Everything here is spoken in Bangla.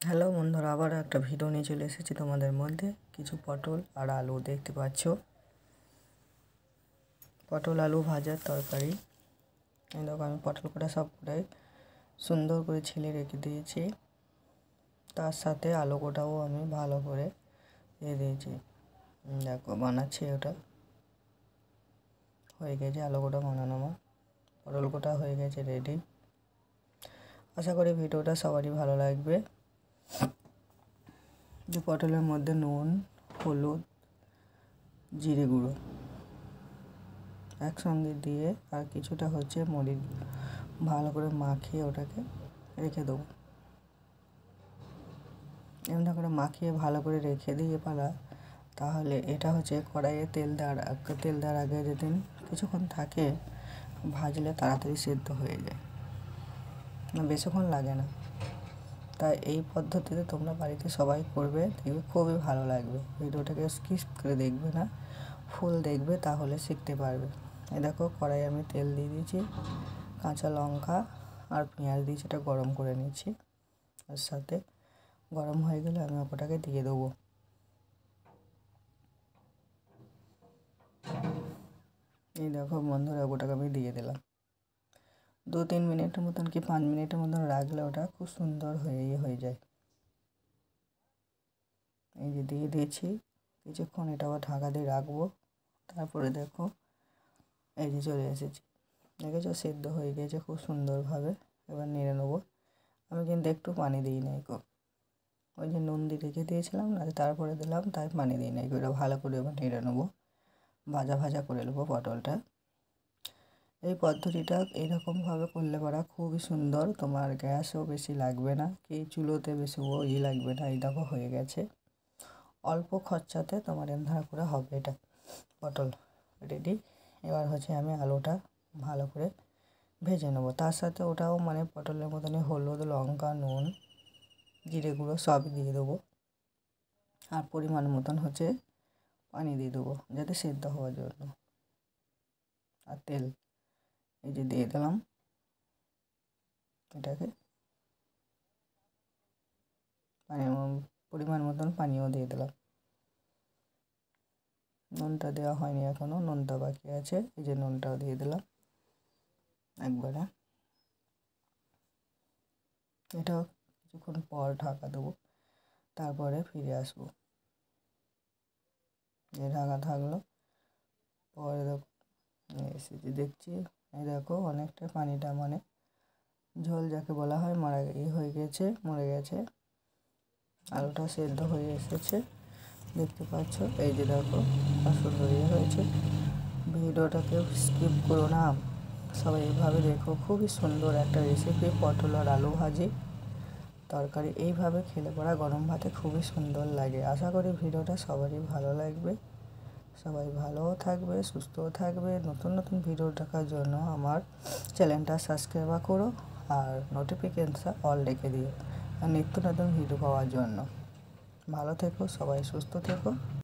হ্যালো বন্ধুরা, আবার একটা ভিডিও নিয়ে চলে এসেছি তোমাদের মধ্যে। কিছু পটল আর আলু দেখতে পাচ্ছ, পটল আলু ভাজার তরকারি। এই দেখো, আমি পটল কটা সবকটাই সুন্দর করে ছিলে রেখে দিয়েছি। তার সাথে আলু কোটাও আমি ভালো করে দিয়ে দিয়েছি। দেখো বানাচ্ছি, ওটা হয়ে গেছে। আলু কোটা বানানো আমার, পটল কোটা হয়ে গেছে রেডি। আশা করি ভিডিওটা সবারই ভালো লাগবে। যে পটলের মধ্যে নুন, হলুদ, জিরে গুঁড়ো একসঙ্গে দিয়ে আর কিছুটা হচ্ছে মরিচ ভালো করে মাখিয়ে ওটাকে রেখে দেবো। এমনি করে মাখিয়ে ভালো করে রেখে দিয়ে পালা, তাহলে এটা হচ্ছে কড়াইয়ে তেল দেওয়ার আগে যদি কিছুক্ষণ থাকে ভাজলে তাড়াতাড়ি সেদ্ধ হয়ে যায়, বেশিক্ষণ লাগে না। তাই এই পদ্ধতিতে তোমরা বাড়িতে সবাই করবে, দেখবে খুবই ভালো লাগবে। ভিডিওটাকে স্কিপ করে দেখবে না, ফুল দেখবে, তাহলে শিখতে পারবে। এই দেখো, কড়াই আমি তেল দিয়ে দিয়েছি, কাঁচা লঙ্কা আর পেঁয়াজ দিয়ে সেটা গরম করে নিচ্ছি। তার সাথে গরম হয়ে গেলে আমি ওটাকে দিয়ে দেবো। এই দেখো বন্ধুরা, ওটাকে আমি দিয়ে দিলাম। 2-3 মিনিটের মতন কি 5 মিনিটের মতন রাখলে ওটা খুব সুন্দর হয়ে যায়। এই যে দিয়ে দিয়েছি, কিছুক্ষণ এটা আবার ঢাকা দিয়ে রাখবো। তারপরে দেখো, এই যে চলে এসেছি, দেখেছো সেদ্ধ হয়ে গেছে খুব সুন্দরভাবে। এবার নেড়ে নেবো। আমি কিন্তু একটু পানি দিই নাই গো, ওই যে নুন দিয়ে রেখে দিয়েছিলাম না, তারপরে দিলাম, তাই পানি দিই নাই। ওটা ভালো করে এবার নেড়ে নেবো, ভাজা করে নেবো পটলটা। এই পদ্ধতিটা এইরকমভাবে করলে পরা খুবই সুন্দর। তোমার গ্যাসও বেশি লাগবে না, কি চুলোতে বেশি লাগবে না। এই দেখো হয়ে গেছে, অল্প খরচাতে তোমার এমধারা করে হবে এটা পটল রেডি। এবার হচ্ছে আমি আলুটা ভালো করে ভেজে নেবো। তার সাথে ওটাও মানে পটলের মতনই হলুদ, লঙ্কা, নুন, জিরে গুঁড়ো সব দিয়ে দেবো। আর পরিমাণ মতন হচ্ছে পানি দিয়ে দেবো, যাতে সেদ্ধ হওয়ার জন্য। আর তেল এই যে দিয়ে দিলাম, এটাকে পরিমাণ মতন পানিও দিয়ে দিলাম। নুনটা দেওয়া হয়নি এখনও, নুনটা বাকি আছে। এই যে নুনটাও দিয়ে দিলাম একবারে। এটাও কিছুক্ষণ পর ঢাকা দেবো, তারপরে ফিরে আসবো। এই ঢাকা থাকলো, পরে দেখো এসেছি, দেখছি এই দেখো অনেকটা পানিটা মানে ঝোল যাকে বলা হয় হয়ে গেছে, মরে গেছে। আলুটা সেদ্ধ হয়ে এসেছে, দেখতে পাচ্ছ। এই যে দেখো কত সুন্দর হয়েছে। ভিডিওটাকে স্কিপ করো না, সবাই এইভাবে দেখো। খুবই সুন্দর একটা রেসিপি, পটল আর আলু ভাজি তরকারি। এইভাবে খেলে পড়া গরম ভাতে খুবই সুন্দর লাগে। আশা করি ভিডিওটা সবারই ভালো লাগবে। সবাই ভালোও থাকবে, সুস্থও থাকবে। নতুন নতুন ভিডিও দেখার জন্য আমার চ্যানেলটা সাবস্ক্রাইব করো আর নোটিফিকেশনটা অল রেখে দিও, আর নিত্য নতুন ভিডিও পাওয়ার জন্য। ভালো থেকো সবাই, সুস্থ থেকো।